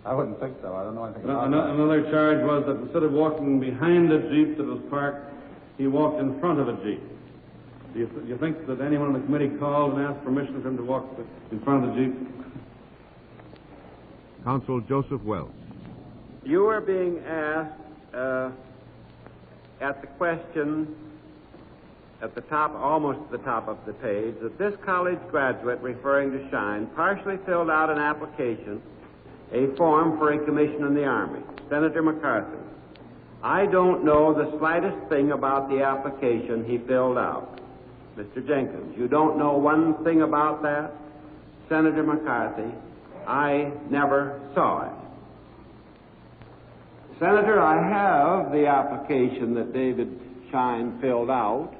I wouldn't think so. I don't know anything about that. Another charge was that instead of walking behind a Jeep that was parked, he walked in front of a Jeep. Do you think that anyone on the committee called and asked permission for him to walk in front of the Jeep? Counsel Joseph Welch. You are being asked at the question at the top, almost at the top of the page, that this college graduate, referring to Shine, partially filled out an application, a form for a commission in the Army. Senator McCarthy. I don't know the slightest thing about the application he filled out. Mr. Jenkins, you don't know one thing about that? Senator McCarthy, I never saw it. Senator, I have the application that David Shine filled out,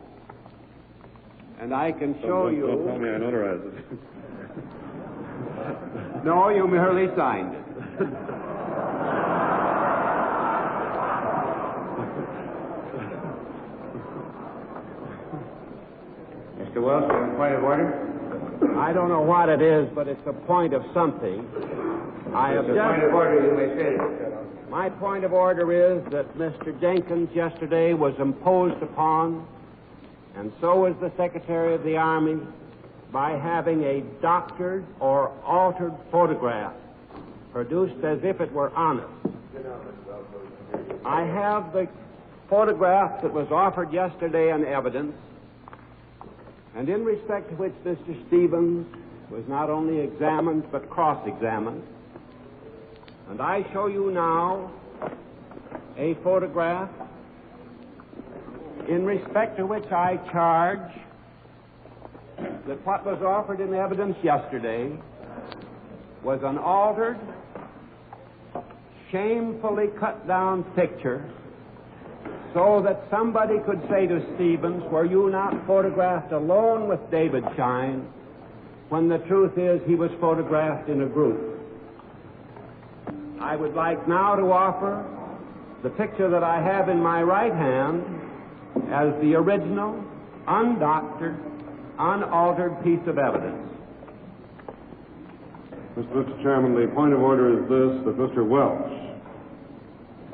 and I can show you... Don't tell me I notarized it. No, you merely signed it. Mr. Welch, you have a point of order? I don't know what it is, but it's a point of something. I It's a point of order, you may say it. My point of order is that Mr. Jenkins yesterday was imposed upon, and so was the Secretary of the Army, by having a doctored or altered photograph produced as if it were honest. I have the photograph that was offered yesterday in evidence, and in respect to which Mr. Stevens was not only examined but cross-examined. And I show you now a photograph in respect to which I charge that what was offered in evidence yesterday was an altered, shamefully cut down picture so that somebody could say to Stevens, were you not photographed alone with David Shine, when the truth is he was photographed in a group. I would like now to offer the picture that I have in my right hand as the original, undoctored, unaltered piece of evidence. Mr. Chairman, the point of order is this, that Mr. Welch,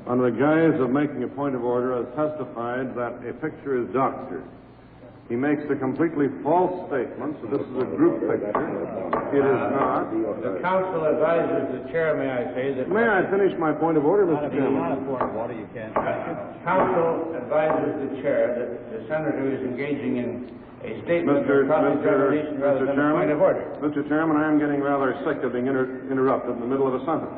under the guise of making a point of order, has testified that a picture is doctored. He makes a completely false statement that this is a group picture. It is not. The counsel advises the chair, may I say, that... May I finish my point of order, Mr. Chairman? Not a point of order, you can't. Counsel advises the chair that the senator is engaging in a statement of cross-examination rather than a point of order. Mr. Chairman, I am getting rather sick of being interrupted in the middle of a sentence.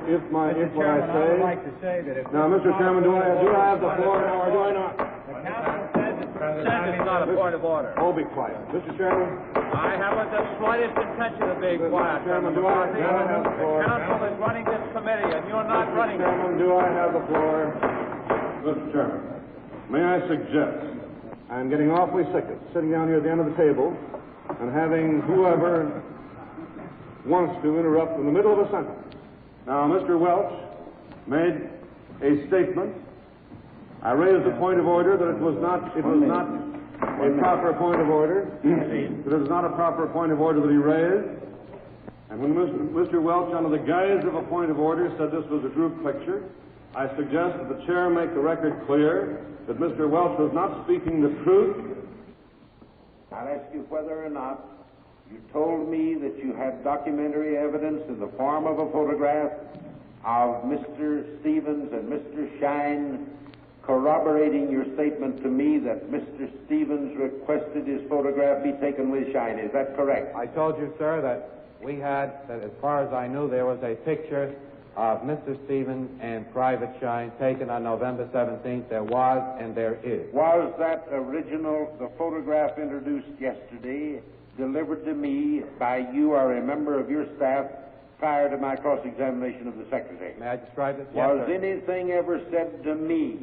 If what I say... I would like to say that if... Now, Mr. Chairman, do I have the floor now or do I not? The counsel says it's not a point of order. Oh, be quiet. Mr. Chairman? I haven't the slightest intention of being quiet. Mr. Chairman, do I have the floor? The counsel is running this committee, and you're not running it. Mr. Chairman, do I have the floor? Mr. Chairman, may I suggest, I'm getting awfully sick of sitting down here at the end of the table and having whoever wants to interrupt in the middle of a sentence. Now, Mr. Welch made a statement. I raised a point of order that it was not a proper point of order. That it was not a proper point of order that he raised. And when Mr. Welch, under the guise of a point of order, said this was a group picture, I suggest that the chair make the record clear that Mr. Welch was not speaking the truth. I'll ask you whether or not you told me that you had documentary evidence in the form of a photograph of Mr. Stevens and Mr. Shine corroborating your statement to me that Mr. Stevens requested his photograph be taken with Shine. Is that correct? I told you, sir, that we had, that as far as I knew, there was a picture of Mr. Stevens and Private Shine taken on November 17th. There was and there is. Was that original, the photograph introduced yesterday, delivered to me by you or a member of your staff prior to my cross-examination of the Secretary? May I describe this? Was Yes, sir. anything ever said to me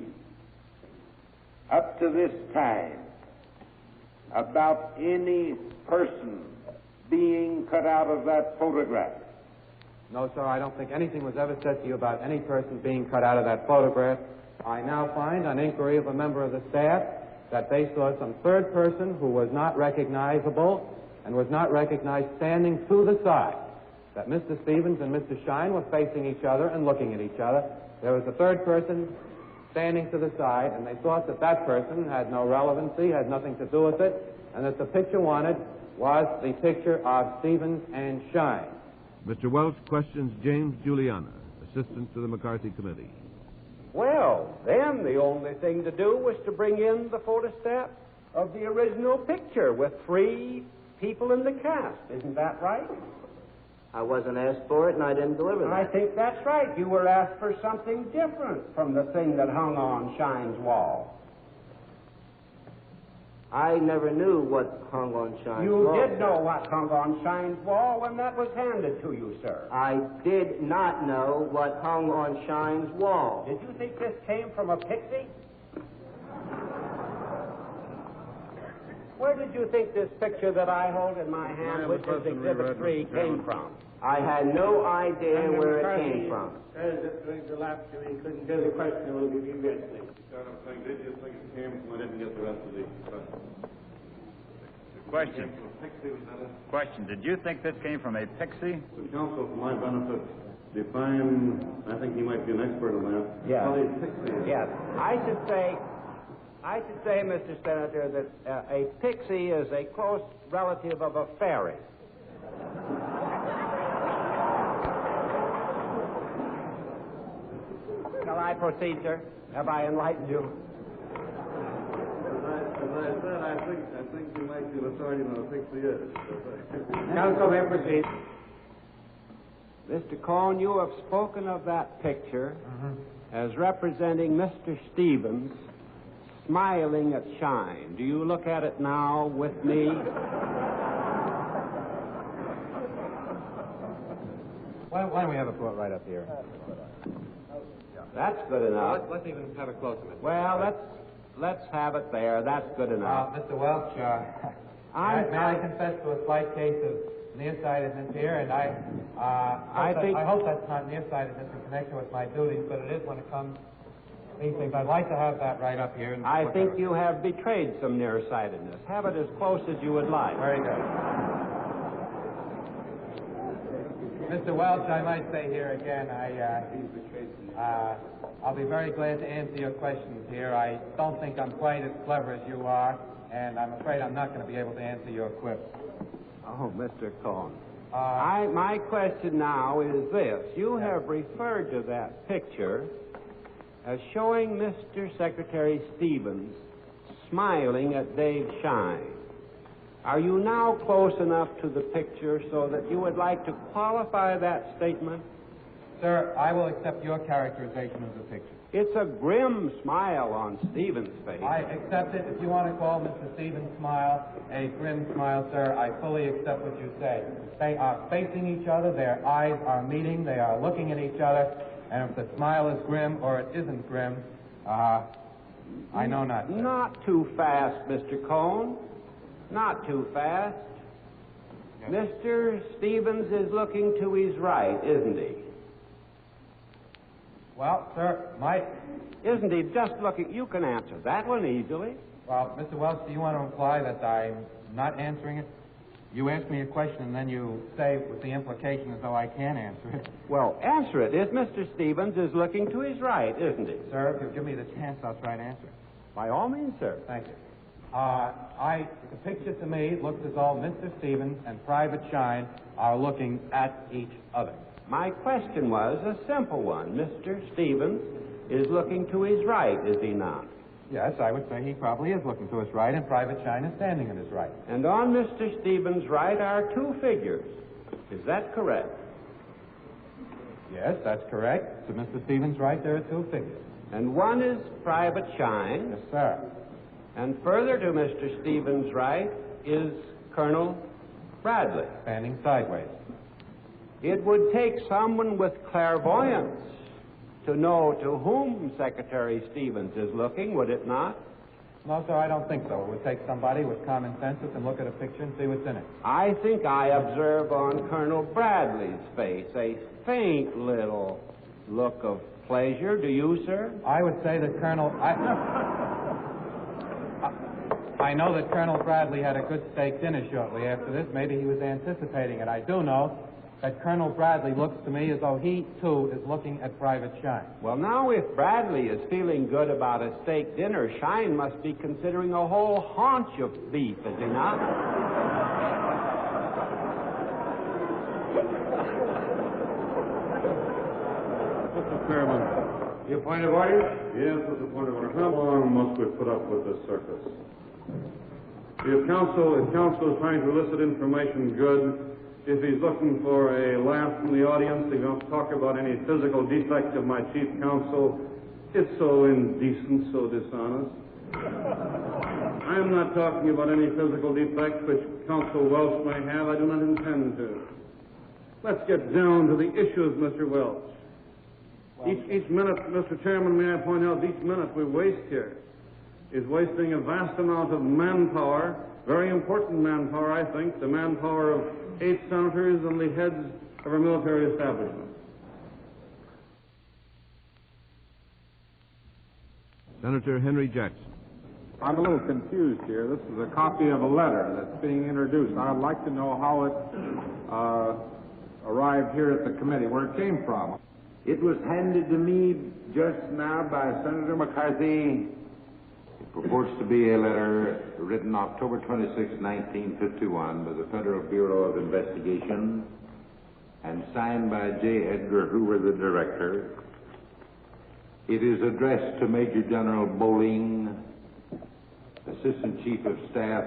up to this time about any person being cut out of that photograph? No, sir, I don't think anything was ever said to you about any person being cut out of that photograph. I now find, on inquiry of a member of the staff, that they saw some third person who was not recognizable and was not recognized standing to the side that Mr. Stevens and Mr. Shine were facing each other and looking at each other. There was a third person standing to the side, and they thought that that person had no relevancy, had nothing to do with it, and that the picture wanted was the picture of Stevens and Shine. Mr. Welch questions James Juliana, assistant to the McCarthy committee. Well, then the only thing to do was to bring in the photostat of the original picture with 3 people in the cast. Isn't that right? I wasn't asked for it, and I didn't deliver that. I think that's right. You were asked for something different from the thing that hung on Shine's wall. I never knew what hung on Shine's wall. You did know what hung on Shine's wall when that was handed to you, sir. I did not know what hung on Shine's wall. Did you think this came from a pixie? Where did you think this picture that I hold in my hand, which is Exhibit 3, came from? I had no idea where it came from. The last you couldn't hear the question. Will give you this thing. Did you think it came from? I didn't get the rest of the question. Question. Did you think this came from a pixie? The counsel, for my benefit, define, I think he might be an expert on that. Yes. What a pixie is. Yes. I should say, Mr. Senator, that a pixie is a close relative of a fairy. Shall I proceed, sir? Have I enlightened you? As I said, I think you might be an authority on a pixie is. Counsel may proceed. Mr. Cohn, you have spoken of that picture as representing Mr. Stevens smiling at Shine. Do you look at it now with me? Why don't we have a quote right up here? That's good enough. Let's even have it closer, Mr. Well, let's have it there. That's good enough. Mr. Welch, may I confess to a slight case of nearsightedness here, and I hope that's not nearsightedness in connection with my duties, but it is when it comes to these things. I'd like to have that right up here. I think you have betrayed some nearsightedness. Have it as close as you would like. Very good. Mr. Welch, I might say here again, I'll be very glad to answer your questions here. I don't think I'm quite as clever as you are, and I'm afraid I'm not going to be able to answer your quips. Oh, Mr. Cohn. My question now is this. You have referred to that picture as showing Mr. Secretary Stevens smiling at Dave Shine. Are you now close enough to the picture so that you would like to qualify that statement? Sir, I will accept your characterization of the picture. It's a grim smile on Stevens' face. I accept it. If you want to call Mr. Stevens' smile a grim smile, sir, I fully accept what you say. They are facing each other. Their eyes are meeting. They are looking at each other. And if the smile is grim or it isn't grim, I know not, sir. Not too fast, Mr. Cohn. Not too fast. Yes. Mr. Stevens is looking to his right, isn't he? Well, sir, Isn't he just looking? You can answer that one easily. Well, Mr. Welch, do you want to imply that I'm not answering it? You ask me a question and then you say with the implication as though I can answer it. Well, answer it. Mr. Stevens is looking to his right, isn't he? Sir, if you'll give me the chance, I'll try to answer it. By all means, sir. Thank you. The picture to me looks as though Mr. Stevens and Private Shine are looking at each other. My question was a simple one. Mr. Stevens is looking to his right, is he not? Yes, I would say he probably is looking to his right, and Private Shine is standing at his right. And on Mr. Stevens' right are 2 figures. Is that correct? Yes, that's correct. To Mr. Stevens' right, there are 2 figures. And one is Private Shine. Yes, sir. And further to Mr. Stevens' right is Colonel Bradley. Standing sideways. It would take someone with clairvoyance to know to whom Secretary Stevens is looking, would it not? No, sir, I don't think so. It would take somebody with common sense that can look at a picture and see what's in it. I think I observe on Colonel Bradley's face a faint little look of pleasure. Do you, sir? I would say that I know that Colonel Bradley had a good steak dinner shortly after this. Maybe he was anticipating it. I do know that Colonel Bradley looks to me as though he, too, is looking at Private Shine. Well, now, if Bradley is feeling good about a steak dinner, Shine must be considering a whole haunch of beef, is he not? Mr. Chairman. Your point of order? Yes, Mr. Point of Order. How long must we put up with this circus? If counsel is trying to elicit information, good. If he's looking for a laugh from the audience, he wants to talk about any physical defect of my chief counsel. It's so indecent, so dishonest. I am not talking about any physical defect which Counsel Welch may have. I do not intend to. Let's get down to the issues, Mr. Welch. Each minute, Mr. Chairman, may I point out, each minute we waste here is wasting a vast amount of manpower, very important manpower, I think, the manpower of 8 senators and the heads of our military establishment. Senator Henry Jackson. I'm a little confused here. This is a copy of a letter that's being introduced. I'd like to know how it arrived here at the committee, where it came from. It was handed to me just now by Senator McCarthy. It purports to be a letter written October 26, 1951 by the Federal Bureau of Investigation and signed by J. Edgar Hoover, the director. It is addressed to Major General Bowling, Assistant Chief of Staff,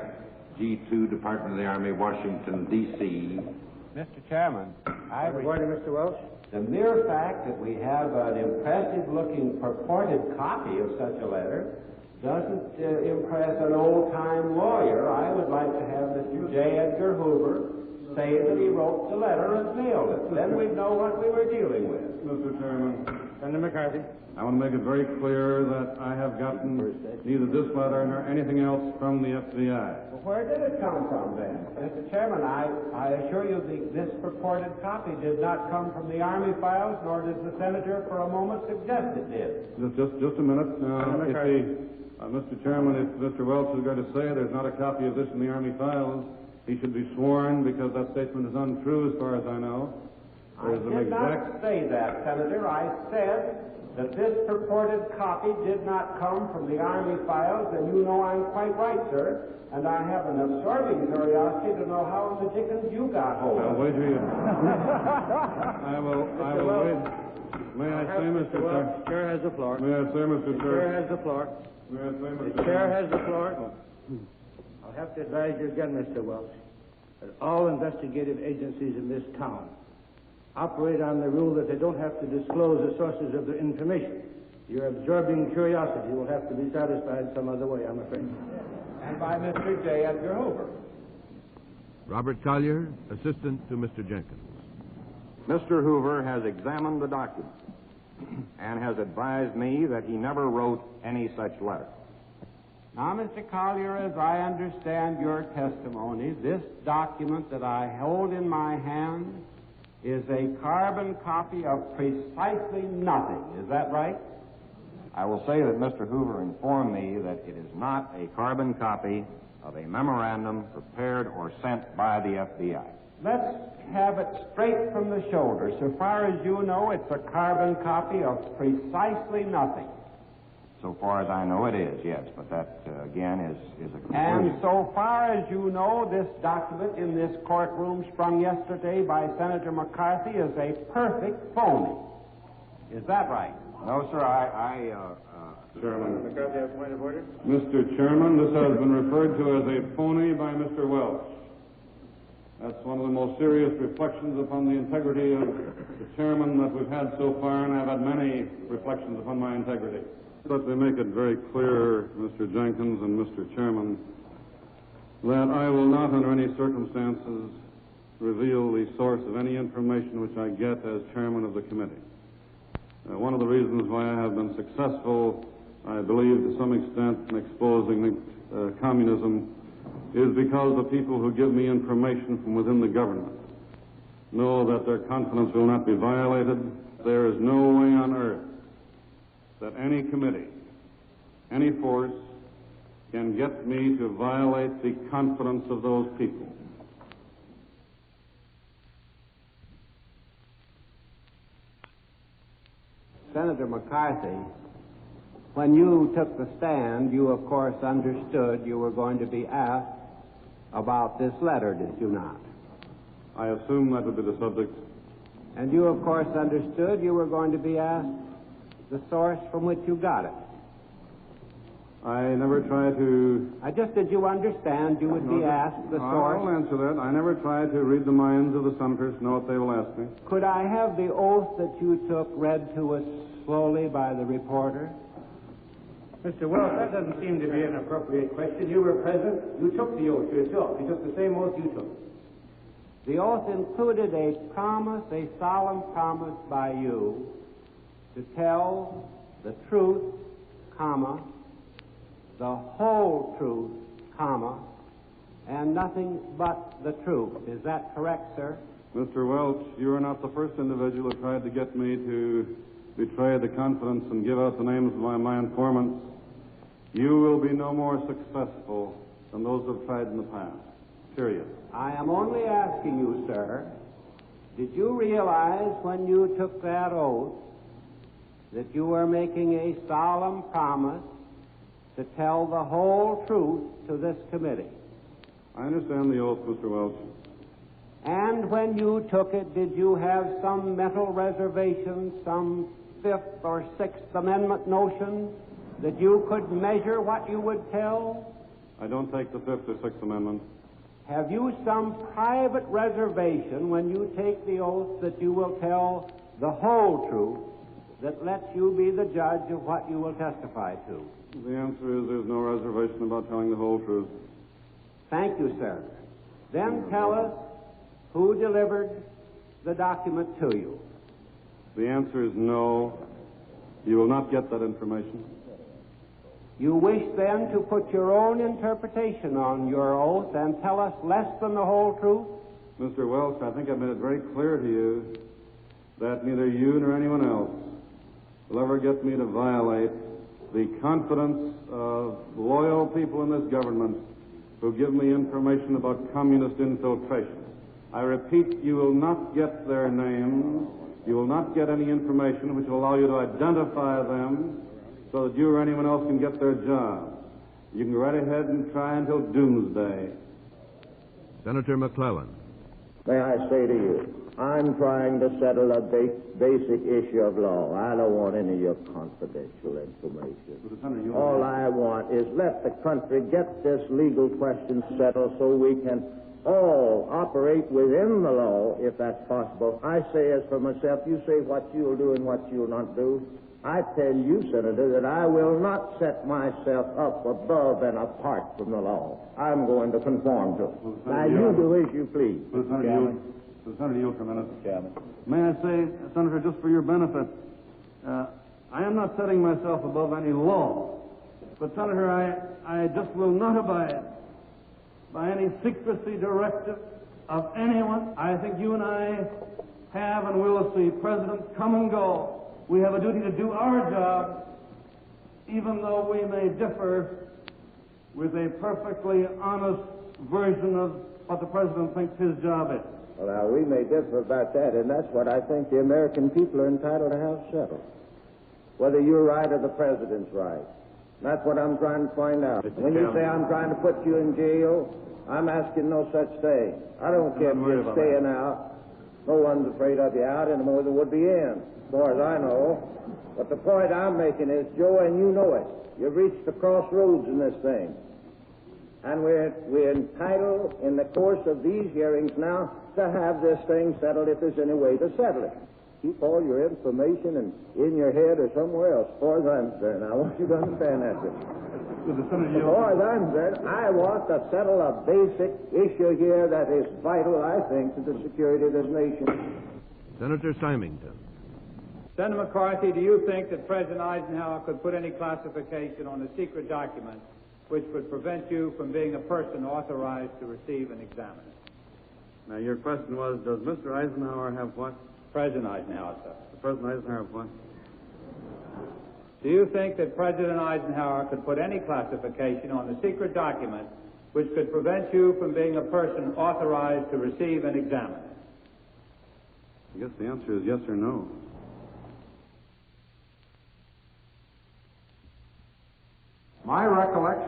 G2, Department of the Army, Washington, D.C. Mr. Chairman, Mr. Welch? the mere fact that we have an impressive-looking purported copy of such a letter doesn't impress an old-time lawyer. I would like to have Mr. J. Edgar Hoover say that he wrote the letter and mailed it. Then we'd know what we were dealing with. Mr. Chairman, Senator McCarthy? I want to make it very clear that I have gotten neither this letter nor anything else from the FBI. Well, where did it come from, then? Mr. Chairman, I assure you this purported copy did not come from the Army files, nor does the Senator for a moment suggest it did. Just a minute. Mr. Chairman, if Mr. Welch is going to say there's not a copy of this in the Army files, he should be sworn because that statement is untrue as far as I know. I did not say that, Senator. I said that this purported copy did not come from the Army files, and you know I'm quite right, sir. And I have an absorbing curiosity to know how in the dickens you got hold of it. I'll wager you. I will wait. May I say, Mr. Chair? The chair has the floor. May I say, Mr. The Chair? chair has the floor. May I say, Mr. The chair has the floor. I'll have to advise you again, Mr. Welch, that all investigative agencies in this town operate on the rule that they don't have to disclose the sources of their information. Your absorbing curiosity will have to be satisfied some other way, I'm afraid. And by Mr. J. Edgar Hoover. Robert Collier, assistant to Mr. Jenkins. Mr. Hoover has examined the document and has advised me that he never wrote any such letter. Now, Mr. Collier, as I understand your testimony, this document that I hold in my hand is a carbon copy of precisely nothing. Is that right? I will say that Mr. Hoover informed me that it is not a carbon copy of a memorandum prepared or sent by the FBI. Let's have it straight from the shoulder. So far as you know, it's a carbon copy of precisely nothing. So far as I know, it is, yes, but that, again, is a conclusion. And so far as you know, this document in this courtroom sprung yesterday by Senator McCarthy is a perfect phony. Is that right? No, sir, Chairman. McCarthy, have a point of order? Mr. Chairman, this has been referred to as a phony by Mr. Welch. That's one of the most serious reflections upon the integrity of the chairman that we've had so far, and I've had many reflections upon my integrity. Let me make it very clear, Mr. Jenkins and Mr. Chairman, that I will not under any circumstances reveal the source of any information which I get as chairman of the committee. One of the reasons why I have been successful, I believe to some extent, in exposing communism is because the people who give me information from within the government know that their confidence will not be violated. There is no way on earth that any committee, any force, can get me to violate the confidence of those people. Senator McCarthy, when you took the stand, you, of course, understood you were going to be asked about this letter, did you not? I assume that would be the subject. And you, of course, understood you were going to be asked the source from which you got it. I never try to... Did you understand you would be asked the source? I'll answer that. I never try to read the minds of the senators to know what they will ask me. Could I have the oath that you took read to us slowly by the reporter? Mr. Wells, that doesn't seem to be an appropriate question. You were present. You took the oath yourself. You took the same oath you took. The oath included a promise, a solemn promise by you to tell the truth, comma, the whole truth, comma, and nothing but the truth. Is that correct, sir? Mr. Welch, you are not the first individual who tried to get me to betray the confidence and give out the names of my informants. You will be no more successful than those who have tried in the past. Period. I am only asking you, sir, did you realize when you took that oath that you were making a solemn promise to tell the whole truth to this committee? I understand the oath, Mr. Welch. And when you took it, did you have some mental reservation, some Fifth or Sixth Amendment notion that you could measure what you would tell? I don't take the Fifth or Sixth Amendment. Have you some private reservation when you take the oath that you will tell the whole truth that lets you be the judge of what you will testify to? The answer is there's no reservation about telling the whole truth. Thank you, sir. Then tell us who delivered the document to you. The answer is no. You will not get that information. You wish then to put your own interpretation on your oath and tell us less than the whole truth? Mr. Welch, I think I've made it very clear to you that neither you nor anyone else will ever get me to violate the confidence of loyal people in this government who give me information about communist infiltration. I repeat, you will not get their names. You will not get any information which will allow you to identify them so that you or anyone else can get their job. You can go right ahead and try until doomsday. Senator McClellan. May I say to you, I'm trying to settle a basic issue of law. I don't want any of your confidential information. All I want is let the country get this legal question settled so we can all operate within the law, if that's possible. I say as for myself, you say what you'll do and what you'll not do. I tell you, Senator, that I will not set myself up above and apart from the law. I'm going to conform to it. Now, you do as you please. Senator, yield for a minute. Chairman. May I say, Senator, just for your benefit, I am not setting myself above any law. But, Senator, I just will not abide by any secrecy directive of anyone. I think you and I have and will see presidents come and go. We have a duty to do our job, even though we may differ with a perfectly honest version of what the president thinks his job is. Well, now, we may differ about that, and that's what I think the American people are entitled to have settled. Whether you're right or the president's right. That's what I'm trying to find out. When you say I'm trying to put you in jail, I'm asking no such thing. I don't care if you're staying out. No one's afraid of you out any more than would be in, as far as I know. But the point I'm making is, Joe, and you know it, you've reached the crossroads in this thing. And we're entitled, in the course of these hearings now, to have this thing settled if there's any way to settle it. Keep all your information in your head or somewhere else, as far as I'm concerned. I want you to understand that. As far as I'm concerned, I want to settle a basic issue here that is vital, I think, to the security of this nation. Senator Symington. Senator McCarthy, do you think that President Eisenhower could put any classification on a secret document which would prevent you from being a person authorized to receive and examine it? Now, your question was, does Mr. Eisenhower have what? President Eisenhower, sir. President Eisenhower have what? Do you think that President Eisenhower could put any classification on a secret document which could prevent you from being a person authorized to receive and examine it? I guess the answer is yes or no.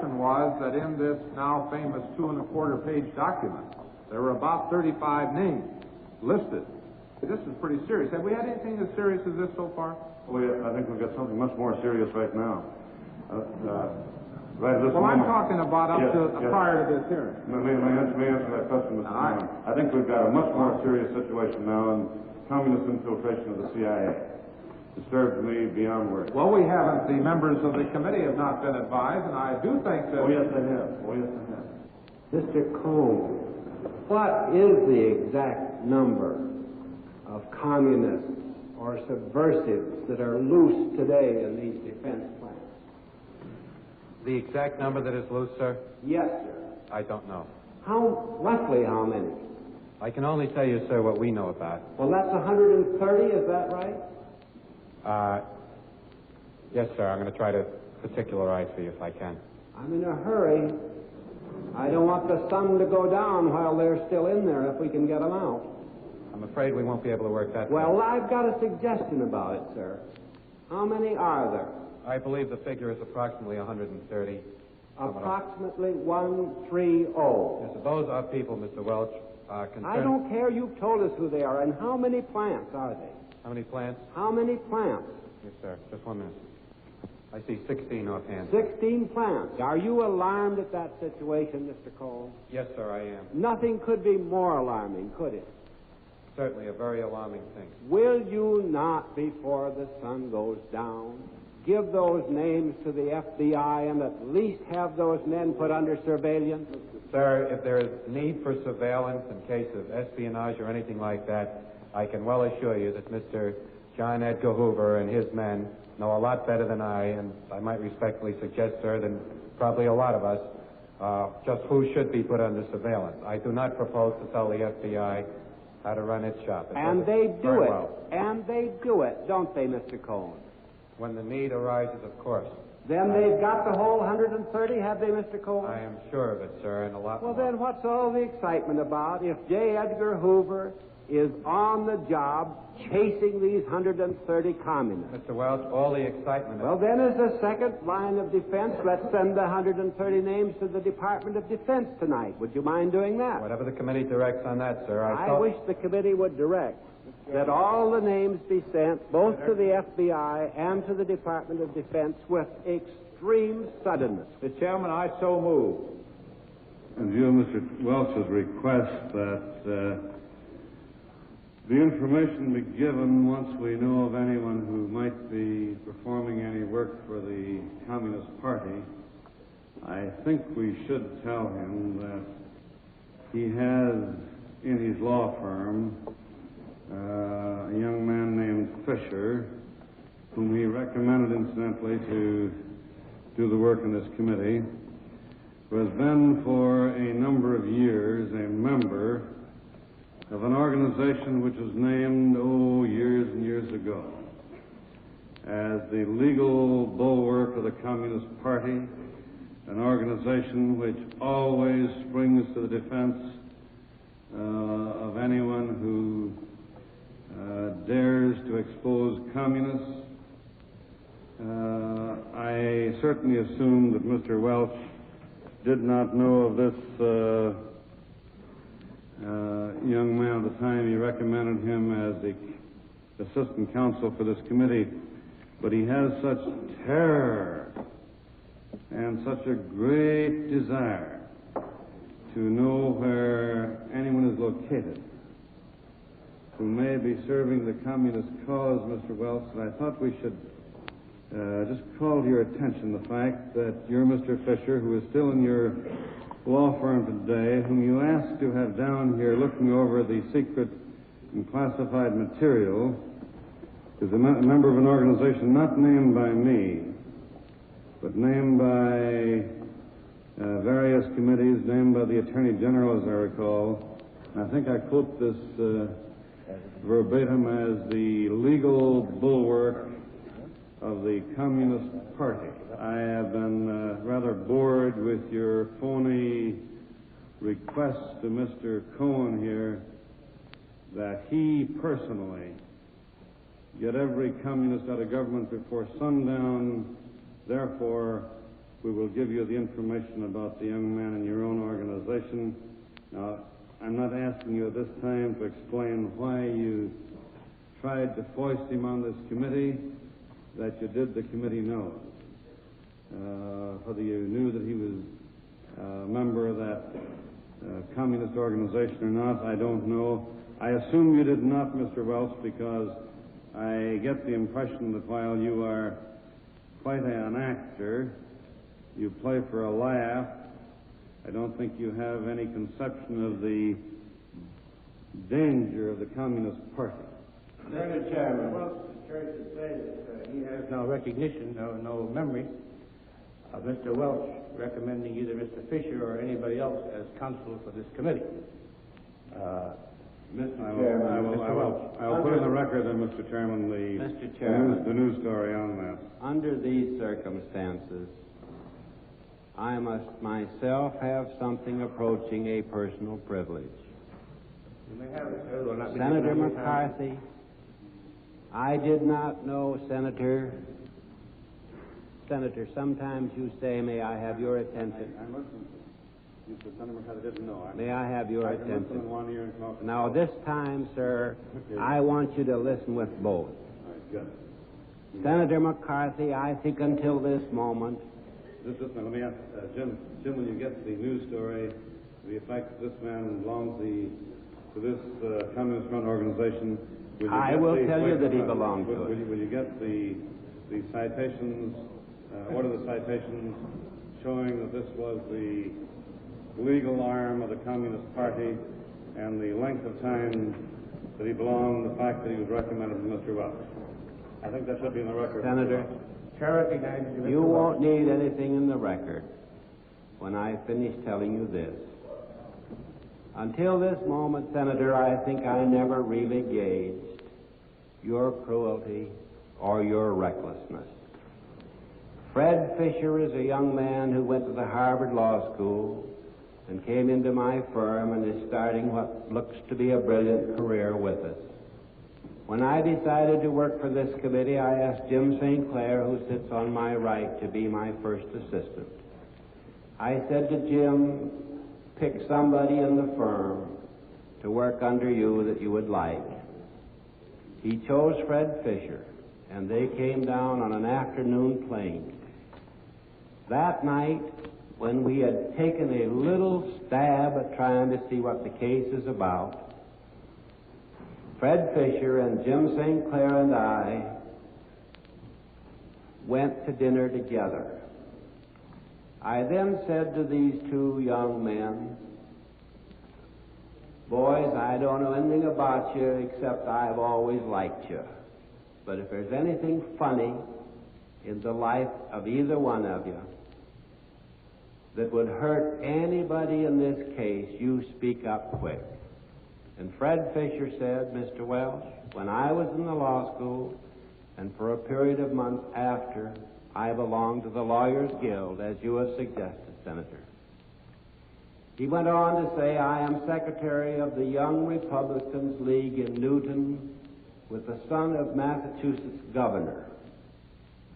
recollection was that in this now famous 2.25-page document, there were about 35 names listed. This is pretty serious. Have we had anything as serious as this so far? I think we've got something much more serious right now. Right at this Well, I'm moment. talking about prior to this hearing. May I answer that question, Mr. Brown? I think we've got a much more serious situation now in communist infiltration of the CIA. Disturbs me beyond words. Well, we haven't. The members of the committee have not been advised, and I do think that... Oh, yes, they have. Mr. Cohn, what is the exact number of communists or subversives that are loose today in these defense plans? The exact number that is loose, sir? Yes, sir. I don't know. Roughly how many? I can only tell you, sir, what we know about. Well, that's 130, is that right? Yes, sir. I'm going to try to particularize for you if I can. I'm in a hurry. I don't want the sun to go down while they're still in there if we can get them out. I'm afraid we won't be able to work that. Well, I've got a suggestion about it, sir. How many are there? I believe the figure is approximately 130. Approximately 130. Yes, sir. Those are people, Mr. Welch, concerned... I don't care. You've told us who they are. And how many plants are they? How many plants? How many plants? Yes, sir. Just 1 minute. I see 16 offhand. 16 plants. Are you alarmed at that situation, Mr. Cole? Yes, sir, I am. Nothing could be more alarming, could it? Certainly a very alarming thing. Will you not, before the sun goes down, give those names to the FBI and at least have those men put under surveillance? Sir, if there is need for surveillance in case of espionage or anything like that, I can well assure you that Mr. John Edgar Hoover and his men know a lot better than I, and I might respectfully suggest, sir, than probably a lot of us, just who should be put under surveillance. I do not propose to tell the FBI how to run its shop. And they do it. Well. And they do it, don't they, Mr. Cohen? When the need arises, of course. Then they've got the whole 130, have they, Mr. Cohen? I am sure of it, sir, and a lot more. Well, then what's all the excitement about if J. Edgar Hoover is on the job chasing these 130 communists? Mr. Welch, all the excitement... Well, then as a second line of defense, let's send the 130 names to the Department of Defense tonight. Would you mind doing that? Whatever the committee directs on that, sir. I wish the committee would direct that all the names be sent both to the FBI and to the Department of Defense with extreme suddenness. Mr. Chairman, I so move. In view of Mr. Welch's request that the information be given once we know of anyone who might be performing any work for the Communist Party, I think we should tell him that he has in his law firm a young man named Fisher, whom he recommended, incidentally, to do the work in this committee, who has been for a number of years a member of an organization which was named, years and years ago, as the legal bulwark of the Communist Party, an organization which always springs to the defense of anyone who dares to expose communists. I certainly assume that Mr. Welch did not know of this young man at the time he recommended him as the assistant counsel for this committee, but he has such terror and such a great desire to know where anyone is located who may be serving the communist cause, Mr. Welch, and I thought we should just call to your attention the fact that your Mr. Fisher, who is still in your law firm today, whom you asked to have down here looking over the secret and classified material, is a member of an organization not named by me, but named by various committees, named by the Attorney General, as I recall. And I think I quote this verbatim as the legal bulwark of the Communist Party. I have been rather bored with your phony requests to Mr. Cohen here that he personally get every communist out of government before sundown, therefore we will give you the information about the young man in your own organization. Now, I'm not asking you at this time to explain why you tried to foist him on this committee. That you did, the committee knows. Whether you knew that he was a member of that communist organization or not, I don't know. I assume you did not, Mr. Welch, because I get the impression that while you are quite an actor, you play for a laugh. I don't think you have any conception of the danger of the Communist Party. Mr. Chairman, well, the church would say that he has no recognition, no memory of Mr. Welch recommending either Mr. Fisher or anybody else as counsel for this committee. Mr. Chairman, I will put in the record, Mr. Chairman, the news story on that. Under these circumstances, I must myself have something approaching a personal privilege. You may have it, sir. Will not be Senator McCarthy, I did not know, Senator, sometimes you say, may I have your attention? I'm listening. You said Senator McCarthy didn't know. May I have your I can attention? listen in one ear and talk. Now, this time, sir, Okay. I want you to listen with both. All right, good. Senator McCarthy, I think until this moment, Just let me ask, Jim, when you get the news story, to the effect that this man belongs to this Communist Front organization, I will tell you that he belonged to it. Will you get the citations, order the citations showing that this was the legal arm of the Communist Party and the length of time that he belonged, the fact that he was recommended to Mr. Welch? I think that should be in the record. Senator, you won't need anything in the record when I finish telling you this. Until this moment, Senator, I think I never really gauged your cruelty or your recklessness. Fred Fisher is a young man who went to the Harvard Law School and came into my firm and is starting what looks to be a brilliant career with us. When I decided to work for this committee, I asked Jim St. Clair, who sits on my right, to be my first assistant. I said to Jim, pick somebody in the firm to work under you that you would like. He chose Fred Fisher, and they came down on an afternoon plane. That night, when we had taken a little stab at trying to see what the case is about, Fred Fisher and Jim St. Clair and I went to dinner together. I then said to these two young men, boys, I don't know anything about you except I've always liked you. But if there's anything funny in the life of either one of you that would hurt anybody in this case, you speak up quick. And Fred Fisher said, Mr. Welch, when I was in the law school, and for a period of months after, I belonged to the Lawyers Guild, as you have suggested, Senator. He went on to say, I am secretary of the Young Republicans League in Newton with the son of Massachusetts governor.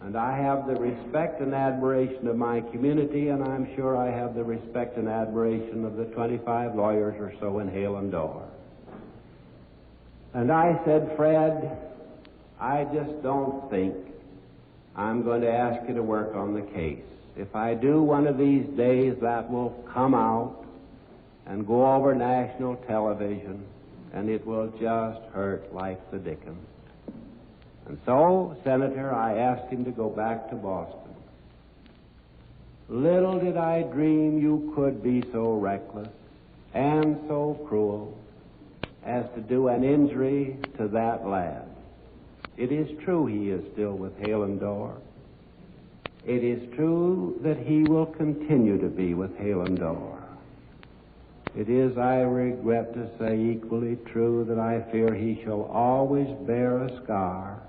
And I have the respect and admiration of my community, and I'm sure I have the respect and admiration of the 25 lawyers or so in Hale and Dorr. And I said, Fred, I just don't think I'm going to ask you to work on the case. If I do, one of these days that will come out and go over national television, and it will just hurt like the dickens. And so, Senator, I asked him to go back to Boston. Little did I dream you could be so reckless and so cruel as to do an injury to that lad. It is true he is still with Hale and Dorr. It is true that he will continue to be with Hale and Dorr. It is, I regret to say, equally true that I fear he shall always bear a scar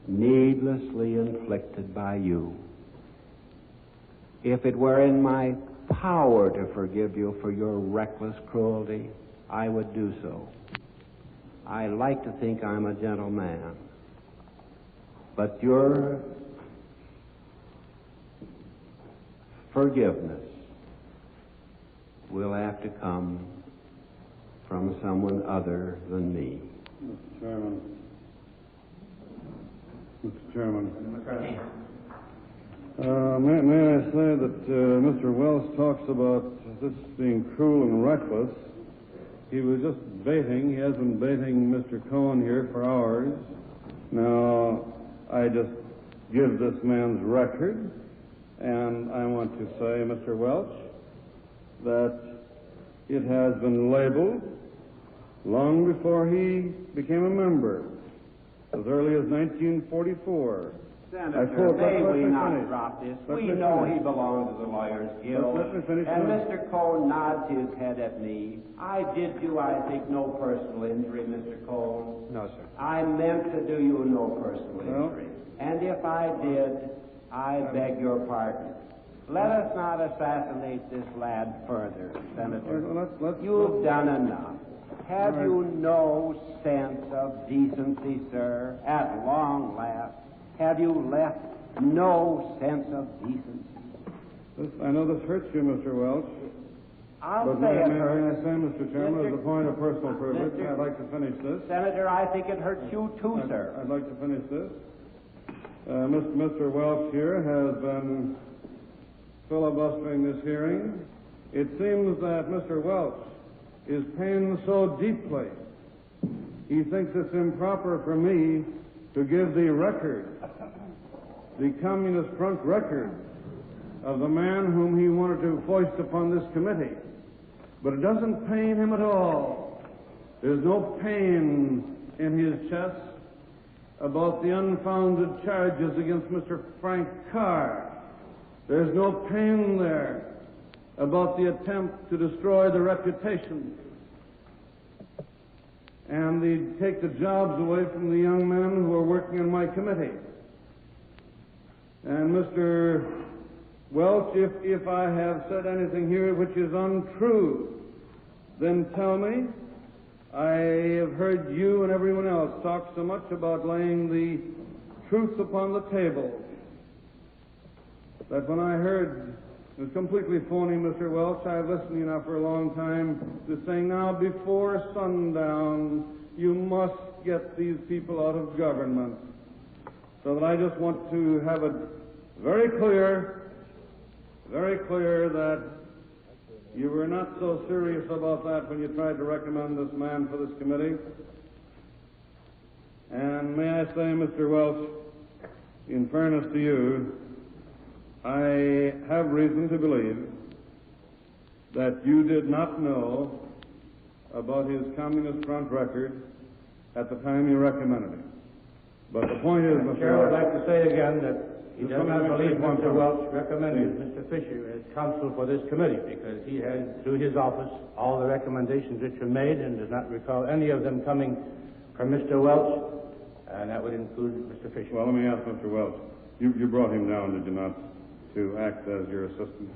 needlessly inflicted by you. If it were in my power to forgive you for your reckless cruelty, I would do so. I like to think I'm a gentleman, but your forgiveness will have to come from someone other than me. Mr. Chairman. May I say that Mr. Welch talks about this being cruel and reckless. He was just baiting. He has been baiting Mr. Cohen here for hours. Now, I just give this man's record, and I want to say, Mr. Welch, that it has been labeled long before he became a member, as early as 1944. Senator, may we not drop this? We know he belongs to the Lawyers Guild. And Mr. Cohen nods his head at me. I did you, I think, no personal injury, Mr. Cohen. No, sir. I meant to do you no personal injury. And if I did, I beg your pardon. Let us not assassinate this lad further, Senator. You've done enough. Have you no sense of decency, sir, at long last? Have you left no sense of decency? I know this hurts you, Mr. Welch. I'll say it May I hurts. say, Mr. Chairman, as a point of personal privilege, I'd like to finish this. Senator, I think it hurts you too, sir. I'd like to finish this. Mr. Welch here has been filibustering this hearing. It seems that Mr. Welch is pained so deeply, he thinks it's improper for me to give the record, the Communist Front record, of the man whom he wanted to foist upon this committee. But it doesn't pain him at all. There's no pain in his chest about the unfounded charges against Mr. Frank Carr. There's no pain there about the attempt to destroy the reputation and take the jobs away from the young men who are working in my committee. And Mr. Welch, if I have said anything here which is untrue, then tell me. I have heard you and everyone else talk so much about laying the truth upon the table that when I heard it was completely phony, Mr. Welch, I've listened to you now for a long time, to saying now before sundown you must get these people out of government. So that I just want to have it very clear that you were not so serious about that when you tried to recommend this man for this committee. And may I say, Mr. Welch, in fairness to you, I have reason to believe that you did not know about his Communist Front record at the time you recommended him. But the point is, Mr. Chair, I'd Welch, like to say again that he does not believe Mr. Welch recommended Mr. Fisher as counsel for this committee because he has, through his office, all the recommendations which were made and does not recall any of them coming from Mr. Welch, and that would include Mr. Fisher. well, let me ask Mr. Welch. You brought him down, did you not, to act as your assistant?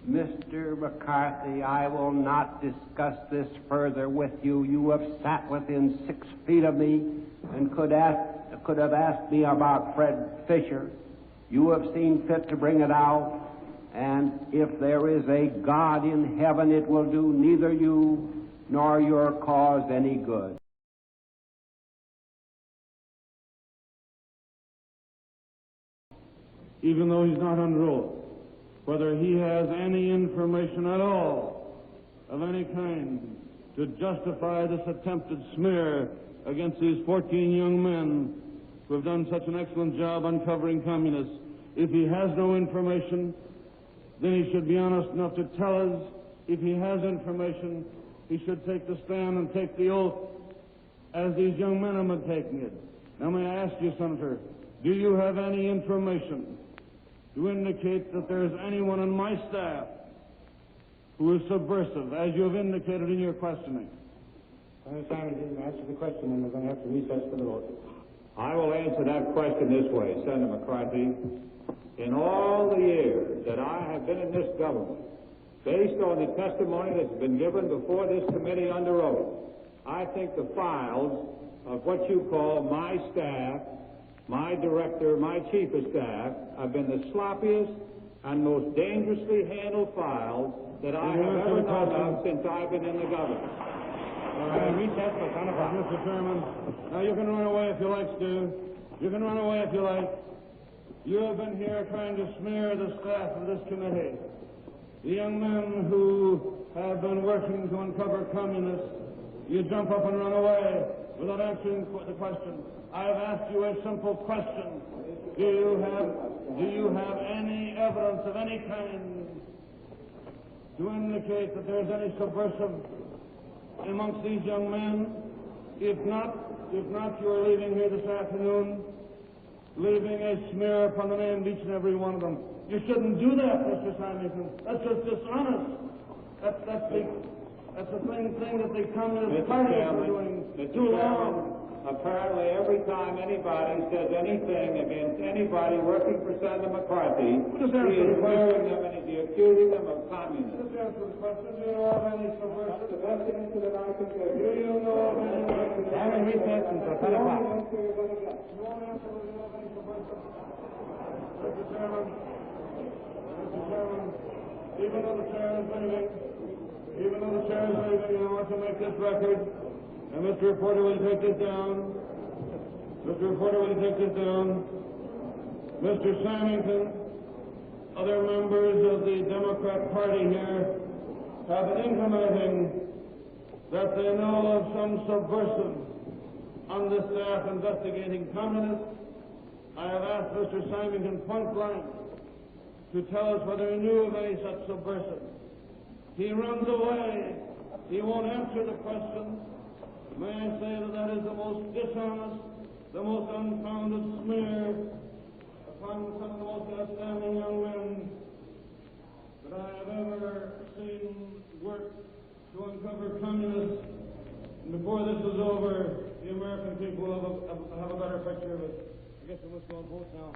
Mr. McCarthy, I will not discuss this further with you. You have sat within 6 feet of me and could have asked me about Fred Fisher. You have seen fit to bring it out, and if there is a God in heaven, it will do neither you nor your cause any good. Even though he's not under oath, whether he has any information at all of any kind to justify this attempted smear against these 14 young men who have done such an excellent job uncovering communists. If he has no information, then he should be honest enough to tell us. If he has information, he should take the stand and take the oath as these young men have been taking it. Now, may I ask you, Senator, do you have any information to indicate that there is anyone on my staff who is subversive, as you have indicated in your questioning? Senator Simon didn't answer the question, and we're going to have to recess for the vote. I will answer that question this way, Senator McCarthy. In all the years that I have been in this government, based on the testimony that's been given before this committee under oath, I think the files of what you call my staff, my director, my chief of staff, have been the sloppiest and most dangerously handled files that I have ever known of since I've been in the government. Mr. Chairman, now you can run away if you like, Stu. You can run away if you like. You have been here trying to smear the staff of this committee. The young men who have been working to uncover communists, you jump up and run away without answering the question. I have asked you a simple question. Do you have any evidence of any kind to indicate that there's any subversive amongst these young men? If not, you are leaving here this afternoon, leaving a smear upon the name of each and every one of them. You shouldn't do that, Mr. Simon. That's just dishonest. That's the thing that the Communist Party is doing too long. Apparently, every time anybody says anything against anybody working for Senator McCarthy, he is swearing them and he's accusing them of communism. Just answer the question. Do you know of any subversive? That's the best answer that I can give. Do you know of any? I'm in recess until 10 o'clock. You won't answer whether you know of any subversive. Mr. Chairman, even though the chair is leaving, I want to make this record. And Mr. Reporter, will you take this down? Mr. Symington, other members of the Democrat Party here have been intimating that they know of some subversives on the staff investigating communists. I have asked Mr. Symington point blank to tell us whether he knew of any such subversives. He runs away. He won't answer the question. May I say that is the most dishonest, the most unfounded smear upon some of the most outstanding young men that I have ever seen work to uncover communists. And before this is over, the American people will have a better picture of it. I guess we must go on vote now.